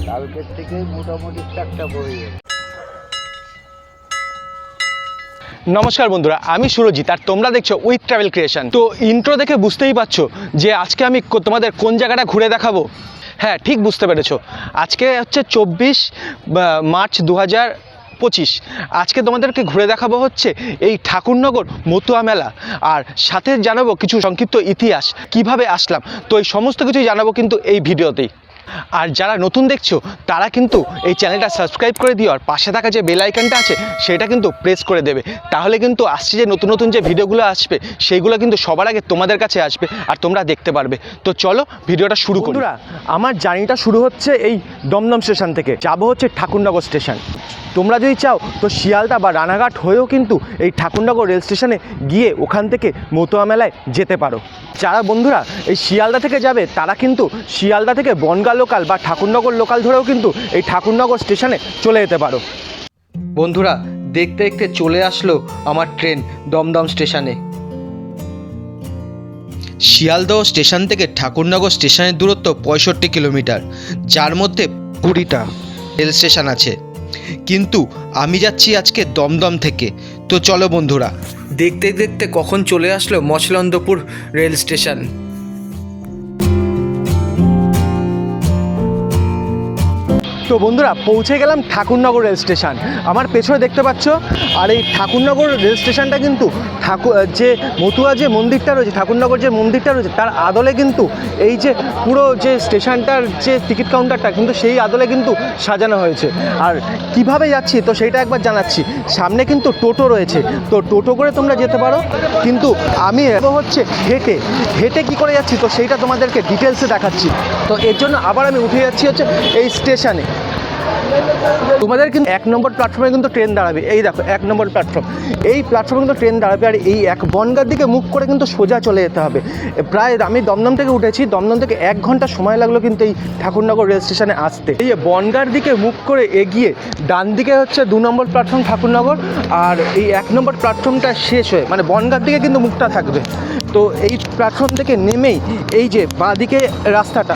কালকের থেকে মোটামুটি 4টা বই। নমস্কার বন্ধুরা, আমি সুরজিৎ আর তোমরা দেখছো উইথ ট্রাভেল ক্রিয়েশন। তো ইন্ট্রো দেখে বুঝতেই পারছো যে আজকে আমি তোমাদের কোন জায়গাটা ঘুরে দেখাবো। হ্যাঁ, ঠিক বুঝতে পেরেছো। আজকে হচ্ছে 24 মার্চ 2025। আজকে তোমাদেরকে ঘুরে দেখাবো হচ্ছে এই ঠাকুরনগর মতুয়া মেলা, আর সাথে জানাবো কিছু সংক্ষিপ্ত ইতিহাস, কিভাবে আসলাম। তো এই সমস্ত কিছুই জানাবো কিন্তু এই ভিডিওতেই। আর যারা নতুন দেখছো তারা কিন্তু এই চ্যানেলটা সাবস্ক্রাইব করে দিও, আর পাশে থাকা যে বেল আইকনটা আছে সেটা কিন্তু প্রেস করে দেবে। তাহলে কিন্তু আসছে যে নতুন নতুন যে ভিডিওগুলো আসবে সেইগুলো কিন্তু সবার আগে তোমাদের কাছে আসবে আর তোমরা দেখতে পারবে। তো চলো ভিডিওটা শুরু করি। বন্ধুরা, আমার জার্নিটা শুরু হচ্ছে এই দমদম স্টেশন থেকে, যাবো হচ্ছে ঠাকুরনগর স্টেশন। তোমরা যদি চাও তো শিয়ালদা বা রানাঘাট হয়েও কিন্তু এই ঠাকুরনগর রেল স্টেশনে গিয়ে ওখান থেকে মতুয়া মেলায় যেতে পারো। যারা বন্ধুরা এই শিয়ালদা থেকে যাবে তারা কিন্তু শিয়ালদা থেকে বনগাঁ লোকাল বা ঠাকুরনগর লোকাল ধরেও কিন্তু এই ঠাকুরনগর স্টেশনে চলে যেতে পারো। বন্ধুরা, দেখতে দেখতে চলে আসলো আমার ট্রেন দমদম স্টেশনে। শিয়ালদহ স্টেশন থেকে ঠাকুরনগর স্টেশনের দূরত্ব 65 কিলোমিটার, যার মধ্যে 20টা রেল স্টেশন আছে। কিন্তু আমি যাচ্ছি আজকে দমদম থেকে। তো চলো বন্ধুরা, দেখতে দেখতে কখন চলে আসলো মছলন্দপুর রেল স্টেশন। তো বন্ধুরা, পৌঁছে গেলাম ঠাকুরনগর রেল স্টেশন। আমার পেছনে দেখতে পাচ্ছ, আর এই ঠাকুরনগর রেল স্টেশনটা কিন্তু যে মতুয়া যে মন্দিরটা রয়েছে, ঠাকুরনগর যে মন্দিরটা রয়েছে তার আদলে কিন্তু এই যে পুরো যে স্টেশনটার যে টিকিট কাউন্টারটা কিন্তু সেই আদলে কিন্তু সাজানো হয়েছে। আর কিভাবে যাচ্ছি তো সেইটা একবার জানাচ্ছি। সামনে কিন্তু টোটো রয়েছে, তো টোটো করে তোমরা যেতে পারো, কিন্তু আমি হচ্ছে হেঁটে হেঁটে কী করে যাচ্ছি তো সেইটা তোমাদেরকে ডিটেলসে দেখাচ্ছি। তো এর জন্য আবার আমি উঠে যাচ্ছি হচ্ছে এই স্টেশনে। তোমাদের কিন্তু 1 নম্বর প্ল্যাটফর্মে কিন্তু ট্রেন দাঁড়াবে। এই দেখো 1 নম্বর প্ল্যাটফর্ম, এই প্ল্যাটফর্মে কিন্তু ট্রেন দাঁড়াবে। আর এই বনগাঁর দিকে মুখ করে কিন্তু সোজা চলে যেতে হবে। প্রায় আমি দমদম থেকে উঠেছি, দমদম থেকে 1 ঘন্টা সময় লাগলো কিন্তু এই ঠাকুরনগর রেল স্টেশনে আসতে। এই বনগাঁর দিকে মুখ করে এগিয়ে ডান দিকে হচ্ছে 2 নম্বর প্ল্যাটফর্ম ঠাকুরনগর, আর এই 1 নম্বর প্ল্যাটফর্মটা শেষ হয়ে মানে বনগাঁর দিকে কিন্তু মুখটা থাকবে। তো এই প্ল্যাটফর্ম থেকে নেমেই এই যে বাঁ দিকে রাস্তাটা,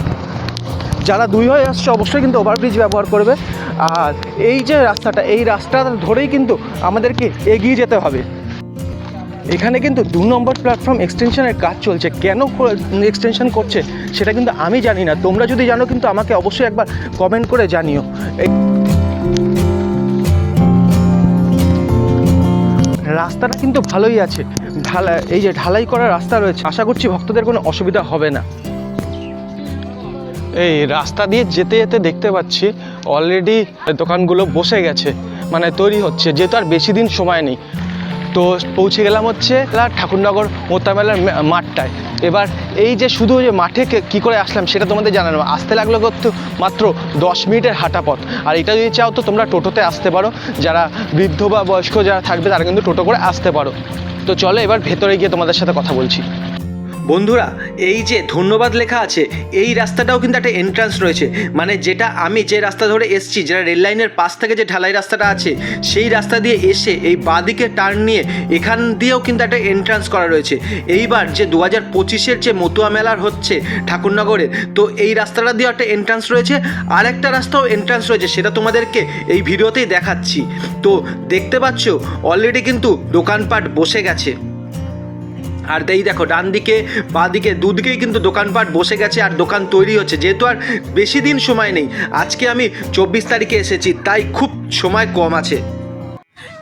যারা দুই হয়ে আসছে অবশ্যই কিন্তু ওভারব্রিজ ব্যবহার করবে। আর এই যে রাস্তাটা, এই রাস্তাটা ধরেই কিন্তু আমাদেরকে এগিয়ে যেতে হবে। এখানে কিন্তু 2 নম্বর প্ল্যাটফর্ম এক্সটেনশনের কাজ চলছে। কেন এক্সটেনশন করছে সেটা কিন্তু আমি জানি না, তোমরা যদি জানো কিন্তু আমাকে অবশ্যই একবার কমেন্ট করে জানিও। রাস্তাটা কিন্তু ভালোই আছে, এই যে ঢালাই করা রাস্তা রয়েছে, আশা করছি ভক্তদের কোনো অসুবিধা হবে না। এই রাস্তা দিয়ে যেতে যেতে দেখতে পাচ্ছি অলরেডি দোকানগুলো বসে গেছে, মানে তৈরি হচ্ছে, যেহেতু আর বেশি দিন সময় নেই। তো পৌঁছে গেলাম হচ্ছে ঠাকুরনগর মতুয়া মেলার মাঠটায়। এবার এই যে শুধু যে মাঠে কী করে আসলাম সেটা তোমাদের জানানো। আসতে লাগলো করতে মাত্র 10 মিনিটের হাঁটা পথ। আর এটা যদি চাও তো তোমরা টোটোতে আসতে পারো, যারা বৃদ্ধ বা বয়স্ক যারা থাকবে তারা কিন্তু টোটো করে আসতে পারো। তো চলো এবার ভেতরে গিয়ে তোমাদের সাথে কথা বলছি। বন্ধুরা, এই যে ধন্যবাদ লেখা আছে এই রাস্তাটাও কিন্তু একটা এন্ট্রান্স রয়েছে, মানে যেটা আমি যে রাস্তা ধরে এসেছি, যেটা রেল লাইনের পাশ থেকে যে ঢালাই রাস্তাটা আছে সেই রাস্তা দিয়ে এসে এই বাঁদিকে টার্ন নিয়ে এখান দিয়েও কিন্তু একটা এন্ট্রান্স করা রয়েছে। এইবার যে 2025-এর যে মতুয়া মেলার হচ্ছে ঠাকুরনগরে, তো এই রাস্তাটা দিয়ে একটা এন্ট্রান্স রয়েছে, আর একটা রাস্তাও এন্ট্রান্স রয়েছে, সেটা তোমাদেরকে এই ভিডিওতেই দেখাচ্ছি। তো দেখতে পাচ্ছ অলরেডি কিন্তু দোকানপাট বসে গেছে। আর এই দেখো ডান দিকে বাঁ দিকে দুদিকেই কিন্তু দোকানপাট বসে গেছে আর দোকান তৈরি হচ্ছে। যেহেতু আর বেশি দিন সময় নেই, আজকে আমি 24 তারিখে এসেছি, তাই খুব সময় কম আছে।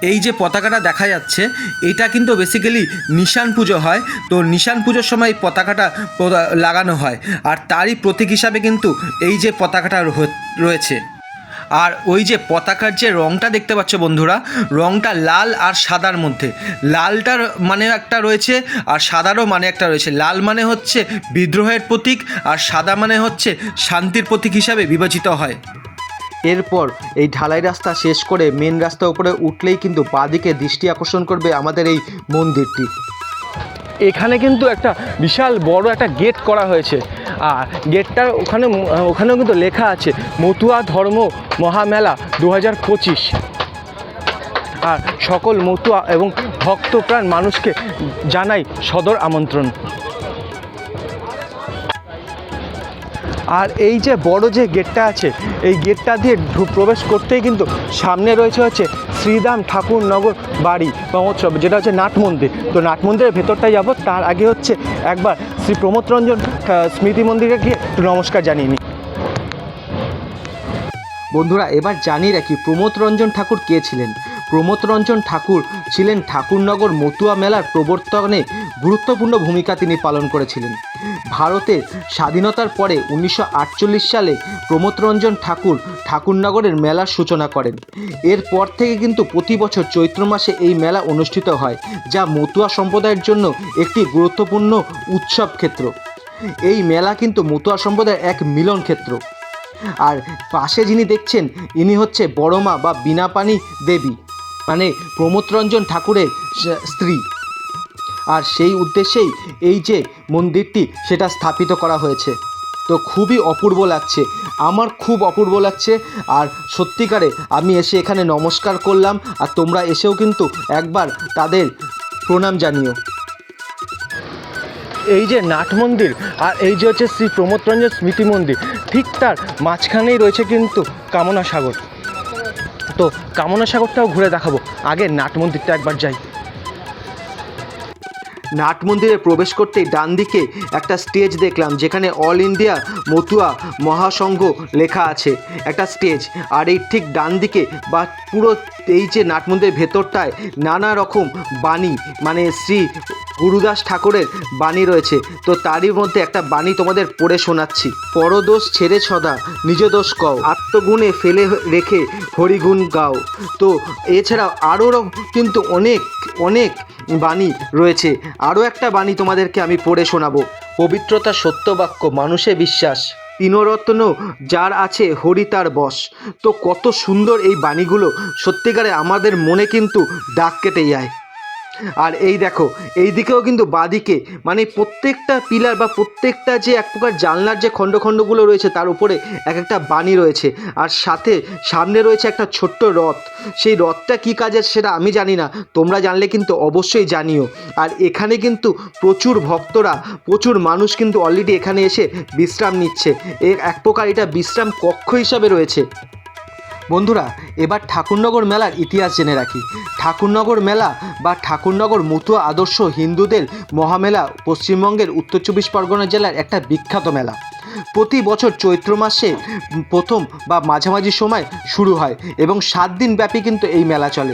এই যে পতাকাটা দেখা যাচ্ছে এটা কিন্তু বেসিক্যালি নিশান পুজো হয়। তো নিশান পুজোর সময় পতাকাটা লাগানো হয়, আর তারই প্রতীক হিসাবে কিন্তু এই যে পতাকাটা রয়েছে। আর ওই যে পতাকার যে রঙটা দেখতে পাচ্ছ বন্ধুরা, রঙটা লাল আর সাদার মধ্যে। লালটার মানে একটা রয়েছে আর সাদারও মানে একটা রয়েছে। লাল মানে হচ্ছে বিদ্রোহের প্রতীক, আর সাদা মানে হচ্ছে শান্তির প্রতীক হিসাবে বিবেচিত হয়। এরপর এই ঢালাই রাস্তা শেষ করে মেন রাস্তার উপরে উঠলেই কিন্তু বাঁদিকে দৃষ্টি আকর্ষণ করবে আমাদের এই মন্দিরটি। এখানে কিন্তু একটা বিশাল বড় একটা গেট করা হয়েছে, আর গেটটার ওখানেও কিন্তু লেখা আছে মতুয়া ধর্ম মহামেলা 2025। আর সকল মতুয়া এবং ভক্তপ্রাণ মানুষকে জানাই সদর আমন্ত্রণ। আর এই যে বড় যে গেটটা আছে, এই গেটটা দিয়ে প্রবেশ করতেই কিন্তু সামনে রয়েছে হচ্ছে শ্রীদাম ঠাকুরনগর বাড়ি মহোৎসব, যেটা হচ্ছে নাট মন্দির। তো নাট মন্দিরের ভেতরটায় যাব, তার আগে হচ্ছে একবার শ্রী প্রমথ রঞ্জন স্মৃতি মন্দিরে গিয়ে একটু নমস্কার জানিয়ে নিই। বন্ধুরা, এবার জানিয়ে রাখি প্রমথ রঞ্জন ঠাকুর কে ছিলেন। প্রমথ রঞ্জন ঠাকুর ছিলেন ঠাকুরনগর মতুয়া মেলার প্রবর্তনে গুরুত্বপূর্ণ ভূমিকা তিনি পালন করেছিলেন। ভারতের স্বাধীনতার পরে 1948 সালে প্রমথ রঞ্জন ঠাকুর ঠাকুরনগরের মেলার সূচনা করেন। এরপর থেকে কিন্তু প্রতি বছর চৈত্র মাসে এই মেলা অনুষ্ঠিত হয়, যা মতুয়া সম্প্রদায়ের জন্য একটি গুরুত্বপূর্ণ উৎসব ক্ষেত্র। এই মেলা কিন্তু মতুয়া সম্প্রদায়ের এক মিলন ক্ষেত্র। আর পাশে যিনি দেখছেন, ইনি হচ্ছে বড়মা বা বীণাপাণি দেবী, মানে প্রমথ রঞ্জন ঠাকুরের স্ত্রী। আর সেই উদ্দেশ্যেই এই যে মন্দিরটি সেটা স্থাপিত করা হয়েছে। তো খুবই অপূর্ব লাগছে, আমার খুব অপূর্ব লাগছে। আর সত্যিকারে আমি এসে এখানে নমস্কার করলাম, আর তোমরা এসেও কিন্তু একবার তাদের প্রণাম জানিও। এই যে নাট মন্দির আর এই যে হচ্ছে শ্রী প্রমথ রঞ্জন স্মৃতি মন্দির, ঠিক তার মাঝখানেই রয়েছে কিন্তু কামনা সাগর। তো কামনা সাগরটাও ঘুরে দেখাবো, আগে নাট মন্দিরটা একবার যাই। নাট মন্দিরে প্রবেশ করতেই ডান দিকে একটা স্টেজ দেখলাম, যেখানে অল ইন্ডিয়া মতুয়া মহাসংঘ লেখা আছে, একটা স্টেজ। আর এই ঠিক ডান দিকে বা পুরো এই যে নাট মন্দিরের ভেতরটায় নানা রকম বাণী, মানে শ্রী গুরুদাস ঠাকুরের বাণী রয়েছে। তো তারই মধ্যে একটা বাণী তোমাদের পড়ে শোনাচ্ছি। পরদোষ ছেড়ে সদা নিজ দোষ কও, আত্মগুণে ফেলে রেখে হরিগুণ গাও। তো এছাড়াও আরও কিন্তু অনেক অনেক বাণী রয়েছে। আরও একটা বাণী তোমাদেরকে আমি পড়ে শোনাবো। পবিত্রতা সত্যবাক্য মানুষে বিশ্বাস, তিনরত্ন যার আছে হরি তার বশ। তো কত সুন্দর এই বাণীগুলো, সত্যিকারে আমাদের মনে কিন্তু দাগ কেটে যায়। আর এই দেখো, এই দিকেও কিন্তু বাঁদিকে মানে প্রত্যেকটা পিলার বা প্রত্যেকটা যে এক প্রকার জানলার যে খণ্ডগুলো রয়েছে, তার উপরে এক একটা বাণী রয়েছে। আর সাথে সামনে রয়েছে একটা ছোট্ট রথ। সেই রথটা কী কাজের সেটা আমি জানি না, তোমরা জানলে কিন্তু অবশ্যই জানিও। আর এখানে কিন্তু প্রচুর ভক্তরা, প্রচুর মানুষ কিন্তু অলরেডি এখানে এসে বিশ্রাম নিচ্ছে। এক প্রকার এটা বিশ্রাম কক্ষ হিসাবে রয়েছে। বন্ধুরা, এবার ঠাকুরনগর মেলার ইতিহাস জেনে রাখি। ঠাকুরনগর মেলা বা ঠাকুরনগর মতুয়া আদর্শ হিন্দুদের মহামেলা পশ্চিমবঙ্গের উত্তর 24 পরগনা জেলার একটা বিখ্যাত মেলা। প্রতি বছর চৈত্র মাসে প্রথম বা মাঝামাঝি সময় শুরু হয় এবং 7 দিন ব্যাপী কিন্তু এই মেলা চলে।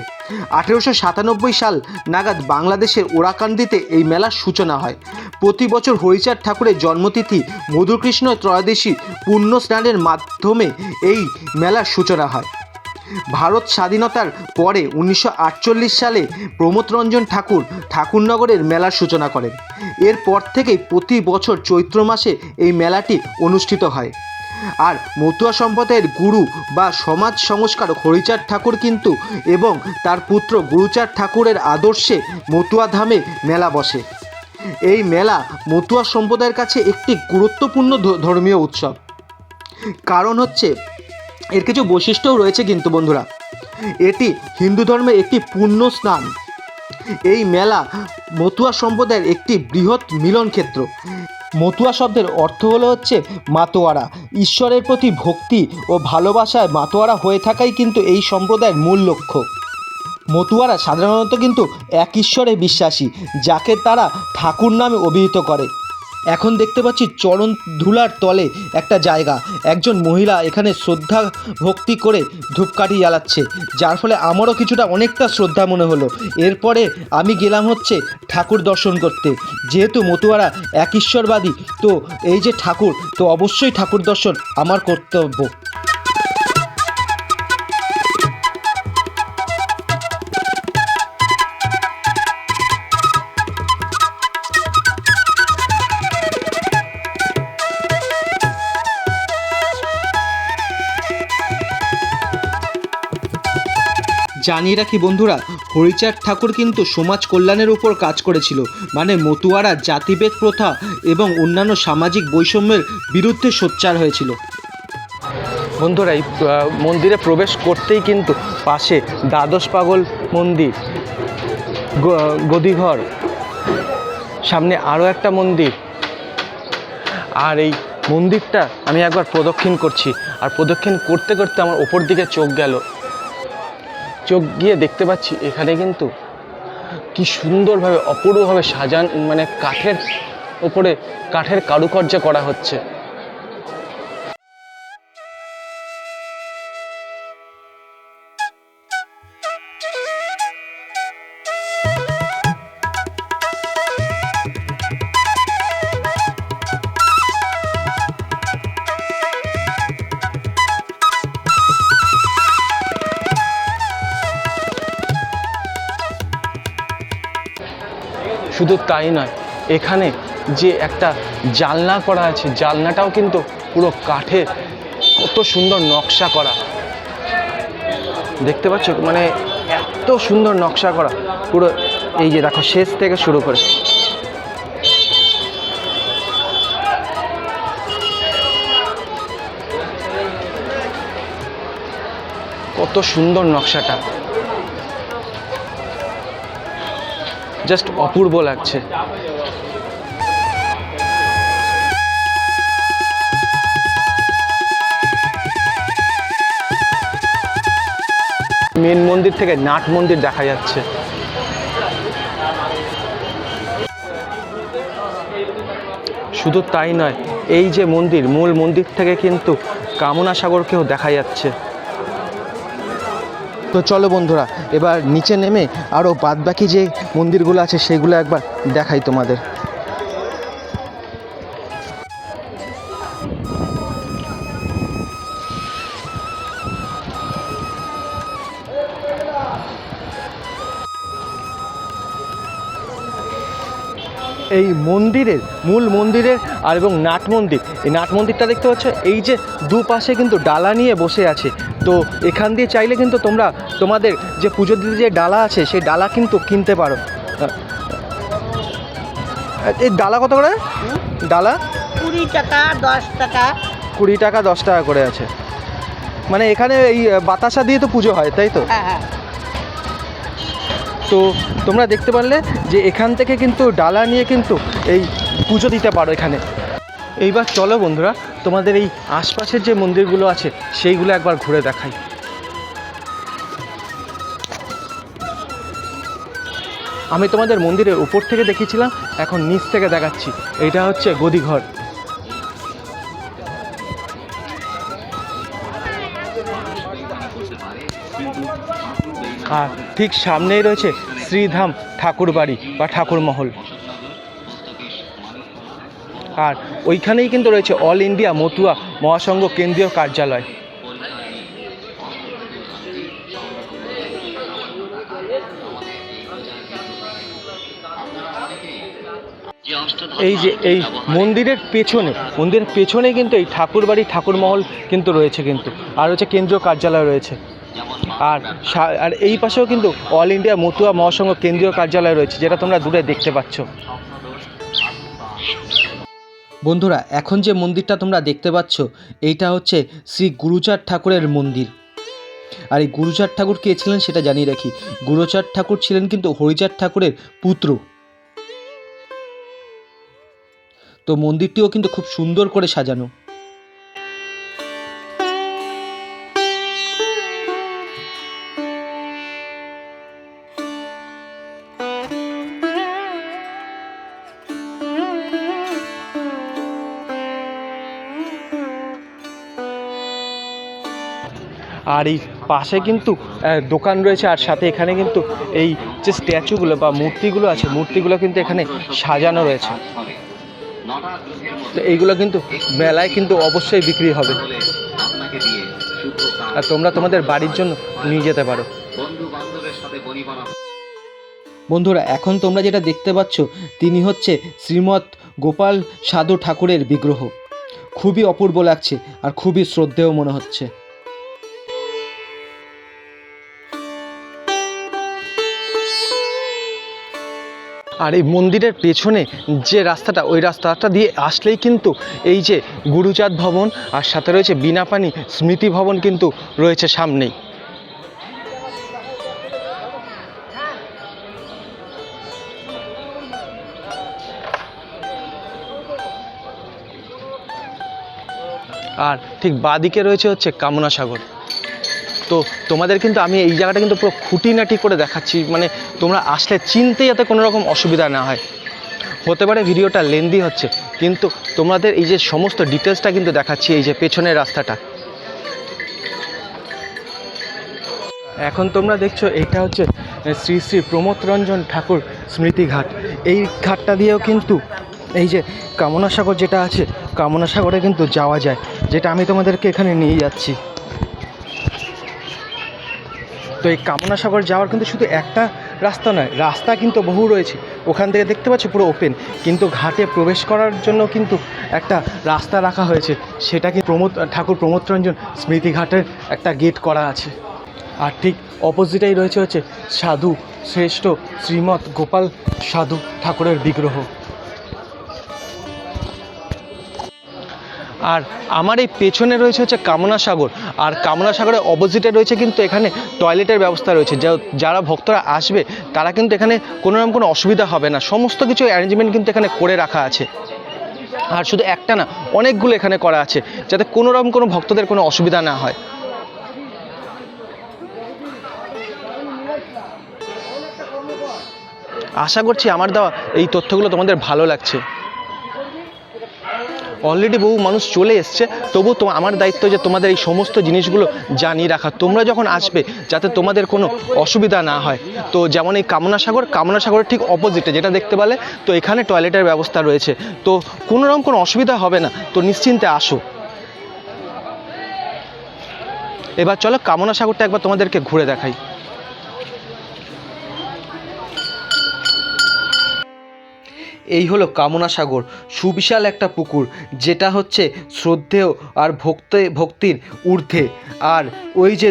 1897 সাল নাগাদ বাংলাদেশের ওরাকান্দিতে এই মেলার সূচনা হয়। প্রতি বছর হরিচাঁদ ঠাকুরের জন্মতিথি মধুকৃষ্ণ ত্রয়োদশী পুণ্য স্নানের মাধ্যমে এই মেলার সূচনা হয়। ভারত স্বাধীনতার পরে 1948 সালে প্রমথ রঞ্জন ঠাকুর ঠাকুরনগরের মেলার সূচনা করেন। এরপর থেকেই প্রতি বছর চৈত্র মাসে এই মেলাটি অনুষ্ঠিত হয়। আর মতুয়া সম্প্রদায়ের গুরু বা সমাজ সংস্কারক হরিচাঁদ ঠাকুর কিন্তু এবং তার পুত্র গুরুচাঁদ ঠাকুরের আদর্শে মতুয়া ধামে মেলা বসে। এই মেলা মতুয়া সম্প্রদায়ের কাছে একটি গুরুত্বপূর্ণ ধর্মীয় উৎসব। কারণ হচ্ছে এর কিছু বৈশিষ্ট্যও রয়েছে কিন্তু বন্ধুরা। এটি হিন্দু ধর্মের একটি পুণ্য স্নান। এই মেলা মতুয়া সম্প্রদায়ের একটি বৃহৎ মিলন ক্ষেত্র। মতুয়া শব্দের অর্থ হলো হচ্ছে মাতোয়ারা। ঈশ্বরের প্রতি ভক্তি ও ভালোবাসায় মাতোয়ারা হয়ে থাকাই কিন্তু এই সম্প্রদায়ের মূল লক্ষ্য। মতুয়ারা সাধারণত কিন্তু এক ঈশ্বরে বিশ্বাসী, যাকে তারা ঠাকুর নামে অভিহিত করে। এখন দেখতে পাচ্ছি চরণ ধুলার তলে একটা জায়গা, একজন মহিলা এখানে শ্রদ্ধা ভক্তি করে ধূপকাঠি জ্বালাচ্ছে, যার ফলে আমারও কিছুটা অনেকটা শ্রদ্ধা মনে হলো। এরপরে আমি গেলাম হচ্ছে ঠাকুর দর্শন করতে। যেহেতু মতুয়ারা এক ঈশ্বরবাদী, তো এই যে ঠাকুর, তো অবশ্যই ঠাকুর দর্শন আমার কর্তব্য। জানিয়ে রাখি বন্ধুরা, হরিচাঁদ ঠাকুর কিন্তু সমাজ কল্যাণের উপর কাজ করেছিল, মানে মতুয়ারা জাতিভেদ প্রথা এবং অন্যান্য সামাজিক বৈষম্যের বিরুদ্ধে সোচ্চার হয়েছিল। বন্ধুরা, এই মন্দিরে প্রবেশ করতেই কিন্তু পাশে দ্বাদশ পাগল মন্দির, গদিঘর, সামনে আরও একটা মন্দির। আর এই মন্দিরটা আমি একবার প্রদক্ষিণ করছি, আর প্রদক্ষিণ করতে করতে আমার ওপর দিকে চোখ গিয়ে দেখতে পাচ্ছি এখানে কিন্তু কি সুন্দরভাবে অপূর্বভাবে সাজান, মানে কাঠের ওপরে কাঠের কারুকার্য করা হচ্ছে। শুধু তাই নয়, এখানে যে একটা জানলা করা আছে, জানলাটাও কিন্তু পুরো কাঠের, কত সুন্দর নকশা করা, দেখতে পাচ্ছ? মানে এত সুন্দর নকশা করা পুরো, এই যে দেখো শেষ থেকে শুরু করে। কত সুন্দর নকশাটা, জাস্ট অপূর্ব লাগছে। মেন মন্দির থেকে নাট মন্দির দেখা যাচ্ছে। শুধু তাই নয়, এই যে মন্দির, মূল মন্দির থেকে কিন্তু কামনা সাগরকেও দেখা যাচ্ছে। তো চলো বন্ধুরা, এবার নিচে নেমে আরও বাদবাকি যে মন্দিরগুলো আছে সেগুলো একবার দেখাই তোমাদের। এই মন্দিরের, মূল মন্দিরের আর এবং নাট মন্দির, এই নাট মন্দিরটা দেখতে পাচ্ছ, এই যে দুপাশে কিন্তু ডালা নিয়ে বসে আছে। তো এখান দিয়ে চাইলে কিন্তু তোমরা তোমাদের যে পুজো দিতে যে ডালা আছে সেই ডালা কিন্তু কিনতে পারো। এই ডালা কত করে? ডালা 20 টাকা 10 টাকা। 20 টাকা 10 টাকা করে আছে। মানে এখানে এই বাতাসা দিয়ে তো পুজো হয়, তাই তো? হ্যাঁ হ্যাঁ। তো তোমরা দেখতে পারলে যে এখান থেকে কিন্তু ডালা নিয়ে কিন্তু এই পুজো দিতে পারো এখানে। এইবার চলো বন্ধুরা, তোমাদের এই আশপাশের যে মন্দিরগুলো আছে সেইগুলো একবার ঘুরে দেখাই। আমি তোমাদের মন্দিরের উপর থেকে দেখিয়েছিলাম, এখন নিচ থেকে দেখাচ্ছি। এইটা হচ্ছে গদিঘর। আর ঠিক সামনেই রয়েছে শ্রীধাম ঠাকুরবাড়ি বা ঠাকুরমহল। আর ওইখানেই কিন্তু রয়েছে অল ইন্ডিয়া মতুয়া মহাসংঘ কেন্দ্রীয় কার্যালয়। এই যে এই মন্দিরের পেছনে কিন্তু এই ঠাকুরবাড়ি ঠাকুরমহল কিন্তু রয়েছে, কিন্তু আর হচ্ছে কেন্দ্রীয় কার্যালয় রয়েছে। আর এই পাশেও কিন্তু অল ইন্ডিয়া মতুয়া মহাসংঘ কেন্দ্রীয় কার্যালয় রয়েছে, যেটা তোমরা দূরে দেখতে পাচ্ছ। বন্ধুরা, এখন যে মন্দিরটা তোমরা দেখতে পাচ্ছ এইটা হচ্ছে শ্রী গুরুচাঁদ ঠাকুরের মন্দির। আর এই গুরুচাঁদ ঠাকুর কে ছিলেন সেটা জানিয়ে রাখি, গুরুচাঁদ ঠাকুর ছিলেন কিন্তু হরিচাঁদ ঠাকুরের পুত্র। তো মন্দিরটিও কিন্তু খুব সুন্দর করে সাজানো। আর এই পাশে কিন্তু দোকান রয়েছে, আর সাথে এখানে কিন্তু এই যে স্ট্যাচুগুলো বা মূর্তিগুলো আছে, মূর্তিগুলো কিন্তু এখানে সাজানো রয়েছে। তো এইগুলো কিন্তু মেলায় কিন্তু অবশ্যই বিক্রি হবে, আর তোমরা তোমাদের বাড়ির জন্য নিয়ে যেতে পারো। বন্ধুরা, এখন তোমরা যেটা দেখতে পাচ্ছ তিনি হচ্ছে শ্রীমৎ গোপাল সাধু ঠাকুরের বিগ্রহ। খুবই অপূর্ব লাগছে আর খুবই শ্রদ্ধেয় মনে হচ্ছে। আর এই মন্দিরের পেছনে যে রাস্তাটা, ওই রাস্তাটা দিয়ে আসলেই কিন্তু এই যে গুরুচাঁদ ভবন আর সাথে রয়েছে বিনাপানি স্মৃতি ভবন কিন্তু রয়েছে সামনেই। আর ঠিক বাঁদিকে রয়েছে হচ্ছে কামনা সাগর। তো তোমাদের কিন্তু আমি এই জায়গাটা কিন্তু পুরো খুঁটিনাটি করে দেখাচ্ছি, মানে তোমরা আসলে চিনতে যাতে কোনো রকম অসুবিধা না হয়। হতে পারে ভিডিওটা লেন্দি হচ্ছে, কিন্তু তোমাদের এই যে সমস্ত ডিটেলসটা কিন্তু দেখাচ্ছি এই যে পেছনের রাস্তাটা। এখন তোমরা দেখছো এটা হচ্ছে শ্রী শ্রী প্রমোদ রঞ্জন ঠাকুর স্মৃতিঘাট। এই ঘাটটা দিয়েও কিন্তু এই যে কামনা সাগর যেটা আছে, কামনা সাগরে কিন্তু যাওয়া যায়, যেটা আমি তোমাদেরকে এখানে নিয়ে যাচ্ছি। তো এই কামনা সাগর যাওয়ার কিন্তু শুধু একটা রাস্তা নয়, রাস্তা কিন্তু বহু রয়েছে। ওখান থেকে দেখতে পাচ্ছ পুরো ওপেন, কিন্তু ঘাটে প্রবেশ করার জন্য কিন্তু একটা রাস্তা রাখা হয়েছে, সেটা কি ঠাকুর প্রমোদ রঞ্জন স্মৃতিঘাটের একটা গেট করা আছে। আর ঠিক অপোজিটেই রয়েছে হচ্ছে সাধু শ্রেষ্ঠ শ্রীমৎ গোপাল সাধু ঠাকুরের বিগ্রহ। আর আমার এই পেছনে রয়েছে হচ্ছে কামনা সাগর, আর কামনা সাগরের অপোজিটে রয়েছে কিন্তু এখানে টয়লেটের ব্যবস্থা রয়েছে। যারা ভক্তরা আসবে তারা কিন্তু এখানে কোনো অসুবিধা হবে না, সমস্ত কিছু অ্যারেঞ্জমেন্ট কিন্তু এখানে করে রাখা আছে। আর শুধু একটা না, অনেকগুলো এখানে করা আছে, যাতে কোনো ভক্তদের কোনো অসুবিধা না হয়। আশা করছি আমার দেওয়া এই তথ্যগুলো তোমাদের ভালো লাগছে। অলরেডি বহু মানুষ চলে এসছে, তবু আমার দায়িত্ব যে তোমাদের এই সমস্ত জিনিসগুলো জানিয়ে রাখা, তোমরা যখন আসবে যাতে তোমাদের কোনো অসুবিধা না হয়। তো যেমন এই কামনা সাগরের ঠিক অপোজিটে যেটা দেখতে পেলে, তো এখানে টয়লেটের ব্যবস্থা রয়েছে, তো কোনো অসুবিধা হবে না, তো নিশ্চিন্তে আসো। এবার চলো কামনা সাগরটা একবার তোমাদেরকে ঘুরে দেখাই। এই হলো কামনা সাগর, সুবিশাল একটা পুকুর, যেটা হচ্ছে শ্রদ্ধেয় আর ভক্তির ঊর্ধ্বে। আর ওই যে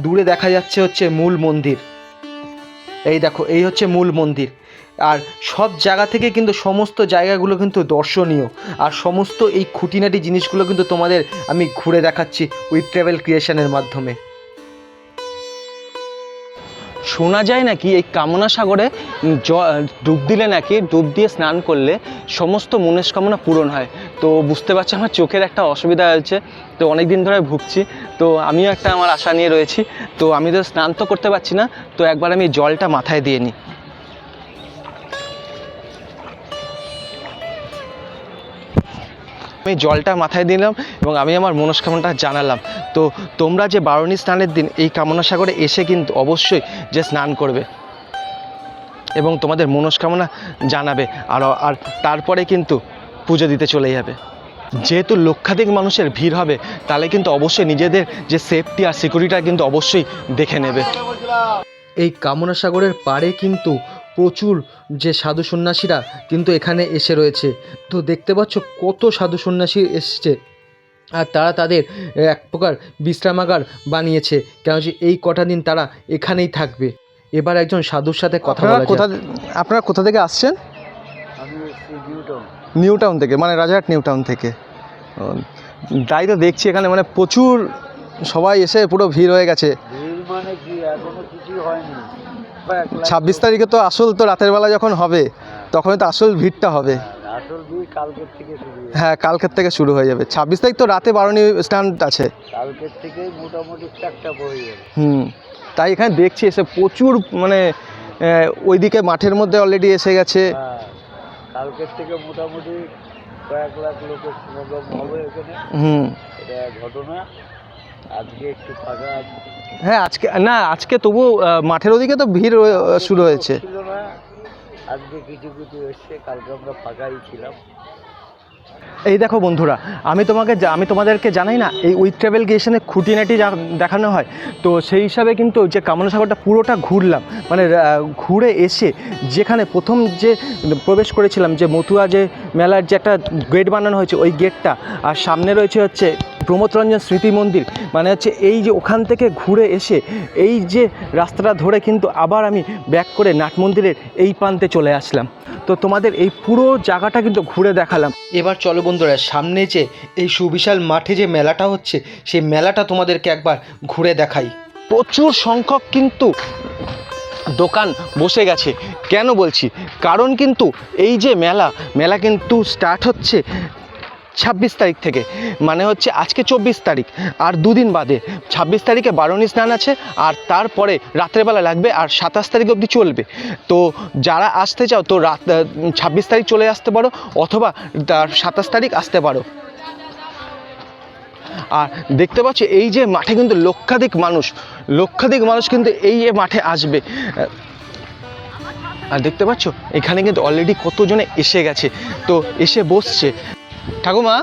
দূরে দেখা যাচ্ছে হচ্ছে মূল মন্দির। এই দেখো, এই হচ্ছে মূল মন্দির। আর সব জায়গা থেকে কিন্তু সমস্ত জায়গাগুলো কিন্তু দর্শনীয়, আর সমস্ত এই খুঁটিনাটি জিনিসগুলো কিন্তু তোমাদের আমি ঘুরে দেখাচ্ছি উইথ ট্রাভেল ক্রিয়েশনের মাধ্যমে। শোনা যায় নাকি এই কামনা সাগরে ডুব দিলে নাকি, ডুব দিয়ে স্নান করলে সমস্ত মনস্কামনা পূরণ হয়। তো বুঝতে পারছি আমার চোখের একটা অসুবিধা হয়েছে, তো অনেক দিন ধরে ভুগছি, তো আমিও একটা আমার আশা নিয়ে রয়েছি। তো আমি তো স্নান তো করতে পারছি না, তো একবার আমি জলটা মাথায় দিয়ে নিই। আমি জলটা মাথায় দিলাম এবং আমি আমার মনস্কামনাটা জানালাম। তো তোমরা যে বারণী স্নানের দিন এই কামনা সাগরে এসে কিন্তু অবশ্যই যে স্নান করবে এবং তোমাদের মনস্কামনা জানাবে, আর তারপরে কিন্তু পুজো দিতে চলে যাবে। যেহেতু লক্ষাধিক মানুষের ভিড় হবে, তাহলে কিন্তু অবশ্যই নিজেদের যে সেফটি আর সিকিউরিটিটা কিন্তু অবশ্যই দেখে নেবে। এই কামনা সাগরের পাড়ে কিন্তু প্রচুর যে সাধু সন্ন্যাসীরা কিন্তু এখানে এসে রয়েছে। তো দেখতে পাচ্ছ কত সাধু সন্ন্যাসী এসছে, আর তারা তাদের এক প্রকার বিশ্রামাগার বানিয়েছে, কেন যে এই কটা দিন তারা এখানেই থাকবে। এবার একজন সাধুর সাথে কথা বলা যাক। আপনারা কোথা থেকে আসছেন? আমি নিউ টাউন থেকে, মানে রাজারহাট নিউ টাউন থেকে। তাই তো দেখছি এখানে মানে প্রচুর সবাই এসে পুরো ভিড় হয়ে গেছে। ভিড় মানে কি, এখনো কিছুই হয়নি। 26 তারিখে তো আসল, তো রাতের বেলা যখন হবে তখন তো আসল ভিড়টা হবে। আসল ভিড় কালকের থেকে শুরু হয়ে হ্যাঁ, কালকের থেকে শুরু হয়ে যাবে। 26 তারিখ তো রাতে বারণী স্ট্যান্ড আছে, কালকের থেকেই মোটামুটি চারটা হয়ে যাবে। তাই এখানে দেখছি এসে প্রচুর, মানে ওইদিকে মাঠের মধ্যে অলরেডি এসে গেছে। হ্যাঁ, কালকের থেকে মোটামুটি কয়েক লাখ লোকের সমাগম হবে এখানে। এটা ঘটনা। আজকে একটু ফাঁকা আছে। হ্যাঁ, আজকে তবু মাঠের ওদিকে তো ভিড় শুরু হয়েছে। ছিল না, আজকে কিছু এসছে, কালকে আমরা ফাঁকাই ছিলাম। এই দেখো বন্ধুরা, আমি তোমাদেরকে জানাই না, এই উইথ ট্রাভেল ক্রিয়েশনে খুঁটিনাটি দেখানো হয়। তো সেই হিসাবে কিন্তু যে কামনা সাগরটা পুরোটা ঘুরলাম, মানে ঘুরে এসে যেখানে প্রথম যে প্রবেশ করেছিলাম, যে মতুয়া যে মেলার যে একটা গেট বানানো হয়েছে, ওই গেটটা, আর সামনে রয়েছে হচ্ছে প্রমোদ রঞ্জন স্মৃতি মন্দির, মানে হচ্ছে এই যে ওখান থেকে ঘুরে এসে এই যে রাস্তাটা ধরে কিন্তু আবার আমি ব্যাক করে নাট মন্দিরের এই প্রান্তে চলে আসলাম। তো তোমাদের এই পুরো জায়গাটা কিন্তু ঘুরে দেখালাম। এবার চলো বন্ধুরা, সামনে যে এই সুবিশাল মাঠে যে মেলাটা হচ্ছে সেই মেলাটা তোমাদেরকে একবার ঘুরে দেখাই। প্রচুর সংখ্যক কিন্তু দোকান বসে গেছে। কেন বলছি, কারণ কিন্তু এই যে মেলা কিন্তু স্টার্ট হচ্ছে 26 তারিখ থেকে, মানে হচ্ছে আজকে 24 তারিখ, আর দুদিন বাদে 26 তারিখে বারুণী স্নান আছে, আর তারপরে রাত্রেবেলা লাগবে, আর 27 তারিখ অবধি চলবে। তো যারা আসতে চাও তো 26 তারিখ চলে আসতে পারো, অথবা 27 তারিখ আসতে পারো। আর দেখতে পাচ্ছ এই যে মাঠে কিন্তু লক্ষাধিক মানুষ কিন্তু এই মাঠে আসবে। আর দেখতে পাচ্ছ এখানে কিন্তু অলরেডি কতজনে এসে গেছে, তো এসে বসছে। ঠাকুমা,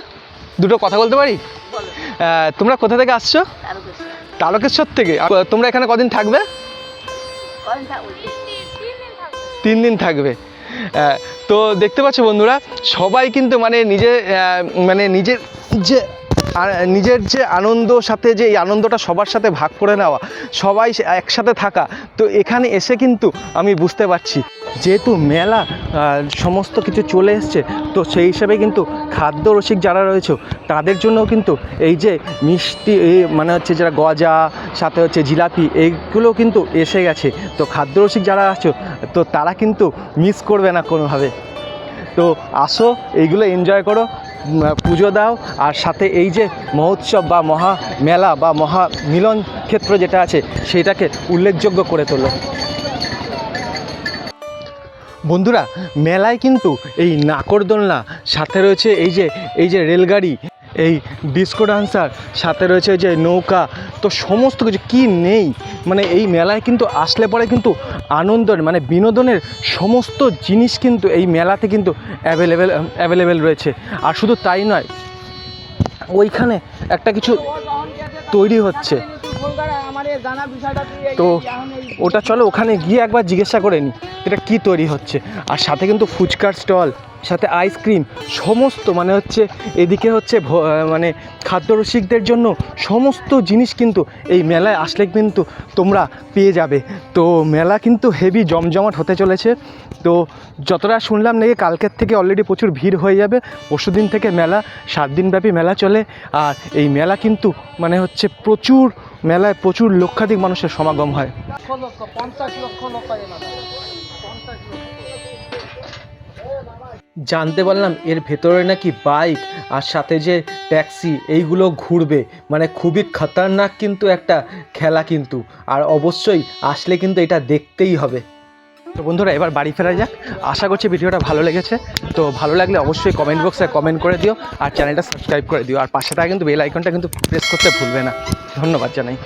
দুটো কথা বলতে পারি? তোমরা কোথা থেকে আসছো? তারকেশ্বর থেকে। তোমরা এখানে কদিন থাকবে? 3 দিন থাকবে। তো দেখতে পাচ্ছ বন্ধুরা, সবাই কিন্তু মানে নিজের যে আনন্দ সাথে যে এই আনন্দটা সবার সাথে ভাগ করে নেওয়া, সবাই একসাথে থাকা, তো এখানে এসে কিন্তু আমি বুঝতে পারছি যেহেতু মেলা সমস্ত কিছু চলে এসছে, তো সেই হিসাবে কিন্তু খাদ্য রসিক যারা রয়েছে তাদের জন্যও কিন্তু এই যে মিষ্টি মানে হচ্ছে যারা গজা, সাথে হচ্ছে জিলাপি, এইগুলো কিন্তু এসে গেছে। তো খাদ্য রসিক যারা আছো তো তারা কিন্তু মিস করবে না কোনোভাবে। তো আসো, এইগুলো এনজয় করো, পুজো দাও, আর সাথে এই যে মহোৎসব বা মহা মেলা বা মহা মিলন ক্ষেত্র যেটা আছে সেইটাকে উল্লেখযোগ্য করে তোলো। বন্ধুরা, মেলায় কিন্তু এই নাকরদোলনা, সাথে রয়েছে এই যে রেলগাড়ি, এই ডিস্কো ডান্সার, সাথে রয়েছে যে নৌকা, তো সমস্ত কিছু কি নেই, মানে এই মেলায় কিন্তু আসলে পরে আনন্দের মানে বিনোদনের সমস্ত জিনিস কিন্তু এই মেলাতে কিন্তু অ্যাভেলেবেল রয়েছে। আর শুধু তাই নয়, ওইখানে একটা কিছু তৈরি হচ্ছে, তো ওটা চলো ওখানে গিয়ে একবার জিজ্ঞাসা করে নিই এটা কি তৈরি হচ্ছে। আর সাথে কিন্তু ফুচকার স্টল, সাথে আইসক্রিম, সমস্ত মানে হচ্ছে এদিকে হচ্ছে মানে খাদ্যরসিকদের জন্য সমস্ত জিনিস কিন্তু এই মেলায় আসলে কিন্তু তোমরা পেয়ে যাবে। তো মেলা কিন্তু হেভি জমজমাট হতে চলেছে। তো যতটা শুনলাম নাকি কালকের থেকে অলরেডি প্রচুর ভিড় হয়ে যাবে। পরশুদিন থেকে মেলা, 7 দিনব্যাপী মেলা চলে। আর এই মেলা কিন্তু মানে হচ্ছে মেলায় প্রচুর লক্ষাধিক মানুষের সমাগম হয়। জানতে পারলাম এর ভেতরে নাকি বাইক আর সাথে যে ট্যাক্সি এইগুলো ঘুরবে, মানে খুবই খতরনাক কিন্তু একটা খেলা কিন্তু, আর অবশ্যই আসলে কিন্তু এটা দেখতেই হবে। তো বন্ধুরা, এবার বাড়ি ফেরা যাক। আশা করছি ভিডিওটা ভালো লেগেছে। তো ভালো লাগলে অবশ্যই কমেন্ট বক্সে কমেন্ট করে দিও, আর চ্যানেলটা সাবস্ক্রাইব করে দিও, আর পাশে থাকা কিন্তু বেল আইকনটা কিন্তু প্রেস করতে ভুলবে না। ধন্যবাদ জানাই।